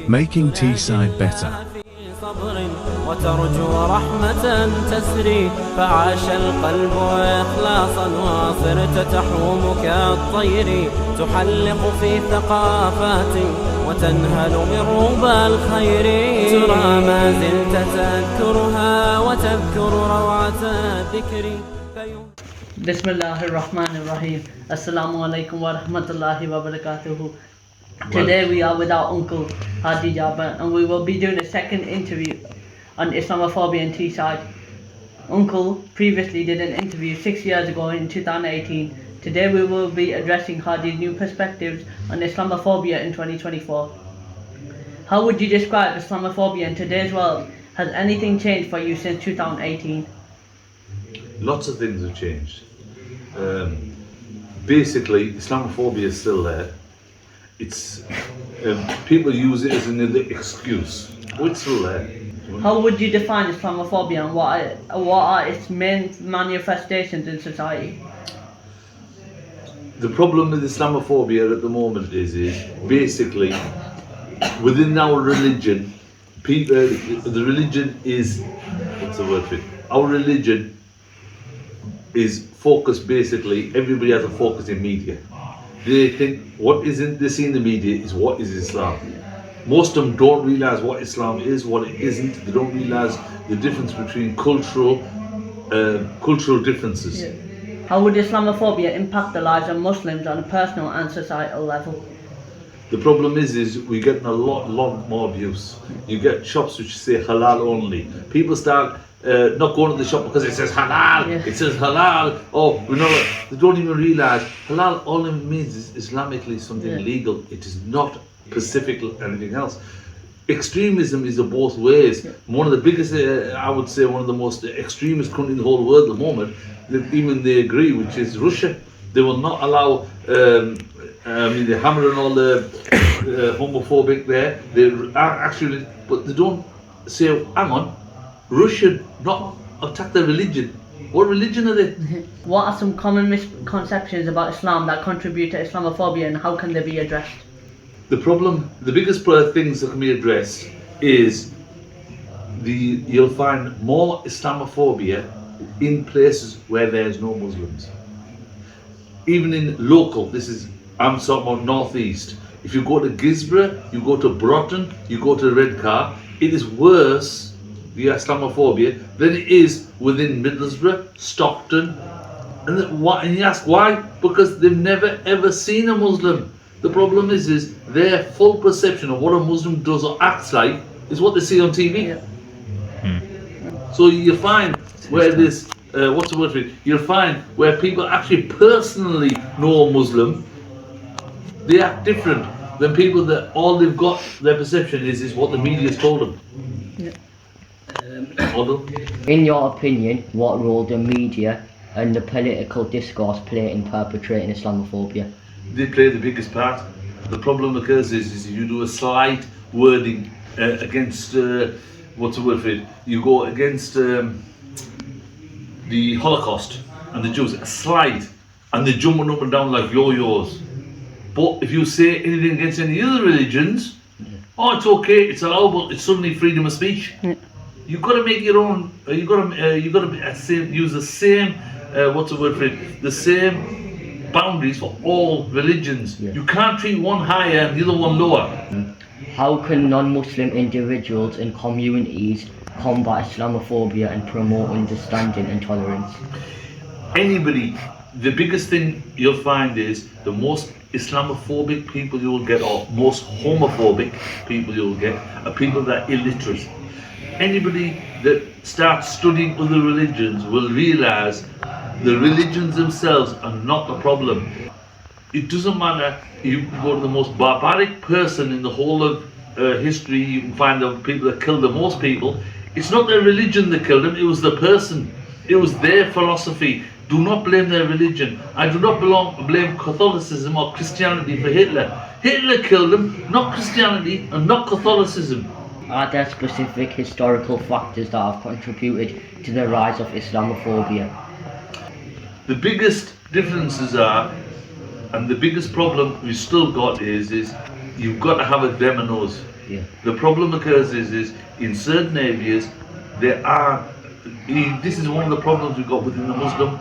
Making Teesside better. وترجو رحمة تسري فعاش القلب إخلاصا وصرت تحوم كالطير تحلق في ثقافات وتنهل من ربى الخير ترى ما زلت تذكرها وتذكر روعة الذكر بسم الله الرحمن الرحيم. Assalamu alaikum wa rahmatullahi wa barakatuhu. Today we are with our uncle Haji Jaber and we will be doing a second interview on Islamophobia in Teesside. Uncle previously did an interview 6 years ago in 2018. Today we will be addressing Haji's new perspectives on Islamophobia in 2024. How would you describe Islamophobia in today's world? Has anything changed for you since 2018? Lots of things have changed. Basically, Islamophobia is still there. It's people use it as another excuse, but it's still there. How would you define Islamophobia and what are its main manifestations in society? The problem with Islamophobia at the moment is basically within our religion, the religion is, what's the word for it? Our religion is focused basically, everybody has a focus in media. They think what they see in the media is what is Islam. Most of them don't realise what Islam is, what it isn't. They don't realise the difference between cultural differences. Yeah. How would Islamophobia impact the lives of Muslims on a personal and societal level? The problem is we're getting a lot more abuse. You get shops which say halal only. People start not going to the shop because it says halal. Yeah. It says halal. Oh, they don't even realise halal. All it means is Islamically something legal. It is not specifically anything else. Extremism is both ways. Yeah. One of the biggest, I would say, one of the most extremist countries in the whole world at the moment. Even they agree, which is Russia. They will not allow. They're hammering all the homophobic there. They are actually, but they don't say, hang on, Russia not attack their religion. What religion are they? What are some common misconceptions about Islam that contribute to Islamophobia and how can they be addressed? The biggest things that can be addressed is you'll find more Islamophobia in places where there's no Muslims. Even in local, I'm talking about northeast. If you go to Gisborough, you go to Broughton, you go to Redcar, it is worse, the Islamophobia, than it is within Middlesbrough, Stockton. And you ask why? Because they've never ever seen a Muslim. The problem is their full perception of what a Muslim does or acts like is what they see on TV. Yeah. So you find where this, what's the word for it? You'll find where people actually personally know a Muslim, they act different than people that all they've got, their perception is what the media's told them. Yeah. In your opinion, what role do media and the political discourse play in perpetrating Islamophobia? They play the biggest part. The problem occurs is you do a slight wording against, what's the word for it? You go against the Holocaust and the Jews, a slight, and they're jumping up and down like yo-yos. But if you say anything against any other religions, oh, it's okay, it's allowable, it's suddenly freedom of speech. Yeah. You've got to make your own. You've got to use the same. What's the word for it? The same boundaries for all religions. Yeah. You can't treat one higher and the other one lower. How can non-Muslim individuals and communities combat Islamophobia and promote understanding and tolerance? Anybody. The biggest thing you'll find is the most Islamophobic people you'll get, or most homophobic people you'll get, are people that are illiterate. Anybody that starts studying other religions will realise the religions themselves are not the problem. It doesn't matter, you can go to the most barbaric person in the whole of history, you can find the people that killed the most people. It's not their religion that killed them, it was the person. It was their philosophy. Do not blame their religion. I do not blame Catholicism or Christianity for Hitler. Hitler killed them, not Christianity and not Catholicism. Are there specific historical factors that have contributed to the rise of Islamophobia? The biggest differences are, and the biggest problem we've still got is you've got to have a them and us. Yeah. The problem occurs is in certain areas there are. This is one of the problems we've got within the Muslim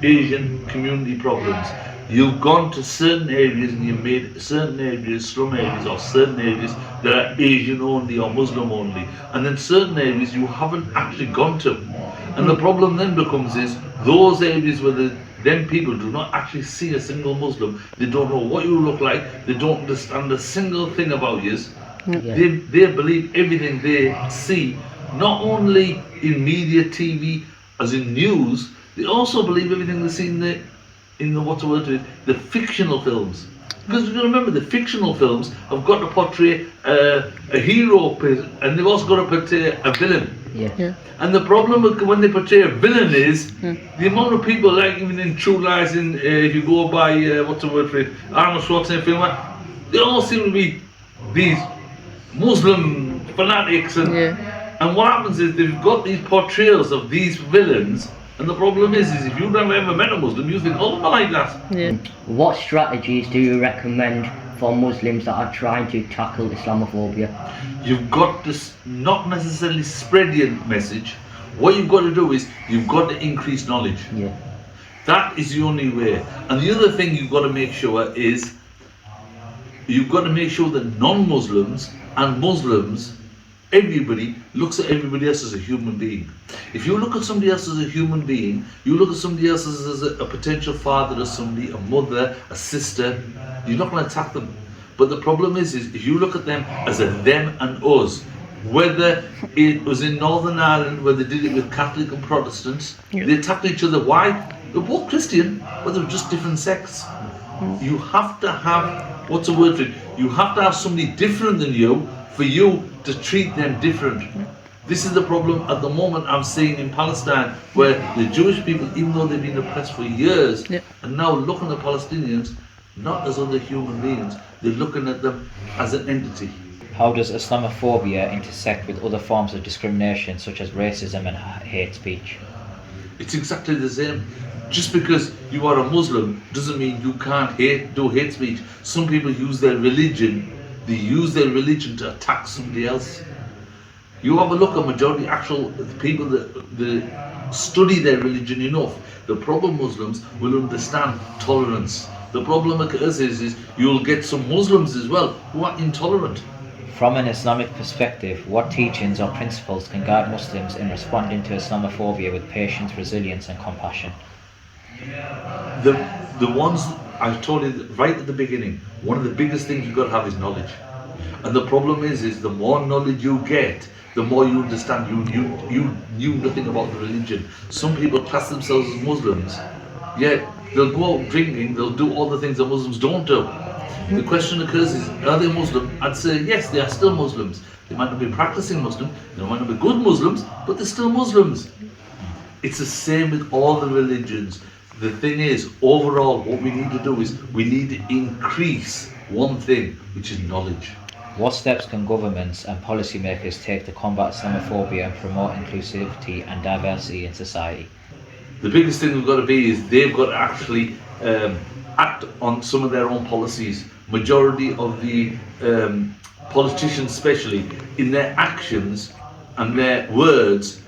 Asian community problems. You've gone to certain areas and you've made certain areas, slum areas, or certain areas that are Asian only or Muslim only, and then certain areas you haven't actually gone to. And the problem then becomes is those areas where them people do not actually see a single Muslim, they don't know what you look like, they don't understand a single thing about you. Yeah. They believe everything they see, not only in media, TV, as in news, they also believe everything they see in the fictional films. Because you remember, the fictional films have got to portray a hero, and they've also got to portray a villain. Yeah. And the problem with when they portray a villain is the amount of people, like even in True Lies, if you go by Arnold Schwarzenegger film, they all seem to be these Muslim fanatics, and what happens is they've got these portrayals of these villains, and the problem is if you've never ever met a Muslim, you think, oh, I'm like that. What strategies do you recommend for Muslims that are trying to tackle Islamophobia? You've got to not necessarily spread your message. What you've got to do is you've got to increase knowledge. Yeah. That is the only way. And the other thing you've got to make sure is you've got to make sure that non-Muslims and Muslims, everybody looks at everybody else as a human being. If you look at somebody else as a human being, you look at somebody else as a potential father of somebody, a mother, a sister, you're not going to attack them. But the problem is if you look at them as a them and us, whether it was in Northern Ireland where they did it with Catholic and Protestants, they attacked each other. Why? They're both Christian, but they're just different sects. You have to have, you have to have somebody different than you for you to treat them different. This is the problem at the moment I'm seeing in Palestine, where the Jewish people, even though they've been oppressed for years, are now looking at Palestinians not as other human beings, they're looking at them as an entity. How does Islamophobia intersect with other forms of discrimination such as racism and hate speech? It's exactly the same. Just because you are a Muslim doesn't mean you can't do hate speech. Some people use their religion, to attack somebody else. You have a look at majority actual people that study their religion enough. The problem Muslims will understand tolerance. The problem occurs is you'll get some Muslims as well who are intolerant. From an Islamic perspective, what teachings or principles can guide Muslims in responding to Islamophobia with patience, resilience and compassion? The ones I told you right at the beginning, one of the biggest things you've got to have is knowledge. And the problem is the more knowledge you get, the more you understand you knew nothing about the religion. Some people class themselves as Muslims, yet they'll go out drinking, they'll do all the things that Muslims don't do. The question occurs is, are they Muslim? I'd say yes, they are still Muslims. They might not be practicing Muslim, they might not be good Muslims, but they're still Muslims. It's the same with all the religions. The thing is, overall, what we need to do is we need to increase one thing, which is knowledge. What steps can governments and policymakers take to combat Islamophobia and promote inclusivity and diversity in society? The biggest thing we've got to be is they've got to actually act on some of their own policies. Majority of the politicians, especially in their actions and their words,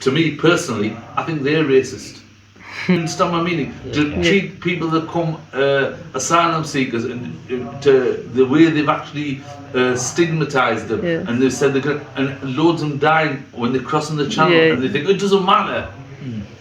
to me personally, I think they're racist. You understand my meaning? To treat people that come asylum seekers and to the way they've actually stigmatized them, and they've said and loads of them die when they're crossing the channel, and they think it doesn't matter.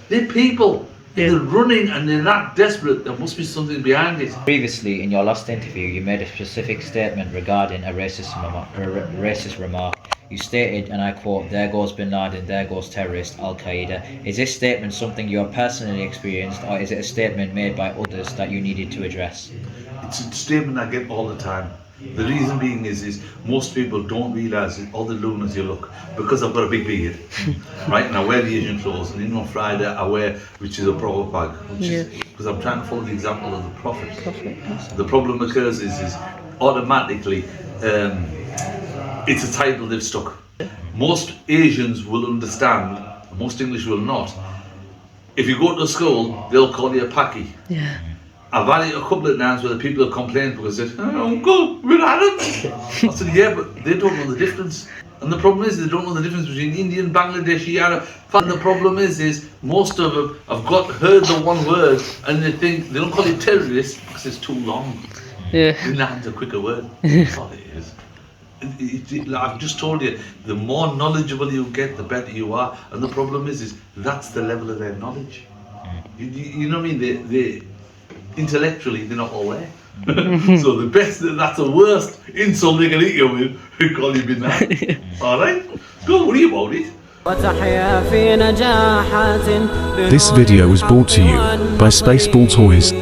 They're people. They're running and they're that desperate. There must be something behind it. Previously, in your last interview, you made a specific statement regarding a racist remark. You stated, and I quote, "There goes Bin Laden, there goes terrorist, Al-Qaeda." Is this statement something you have personally experienced, or is it a statement made by others that you needed to address? It's a statement I get all the time. The reason being is most people don't realise all the lunas you look, because I've got a big beard, right? And I wear the Asian clothes, and even on Friday I wear, which is a proper bag, because I'm trying to follow the example of the Prophet. The problem occurs is automatically it's a title they've stuck. Most Asians will understand, most English will not. If you go to school, they'll call you a Paki. I've had it a couple of times where the people have complained because they said, oh, Uncle, we're Arabs. I said, yeah, but they don't know the difference. And the problem is they don't know the difference between Indian, Bangladeshi, Arab. And the problem is most of them have heard the one word and they think, they don't call it terrorist because it's too long. Yeah. Land's a quicker word. That's all it is. I've just told you, the more knowledgeable you get, the better you are. And the problem is that's the level of their knowledge. You know what I mean? They intellectually, they're not all there. So the best, that's the worst insult they can hit you with, who call you bin Laden. Alright? Don't worry about it. This video was brought to you by Spaceball Toys.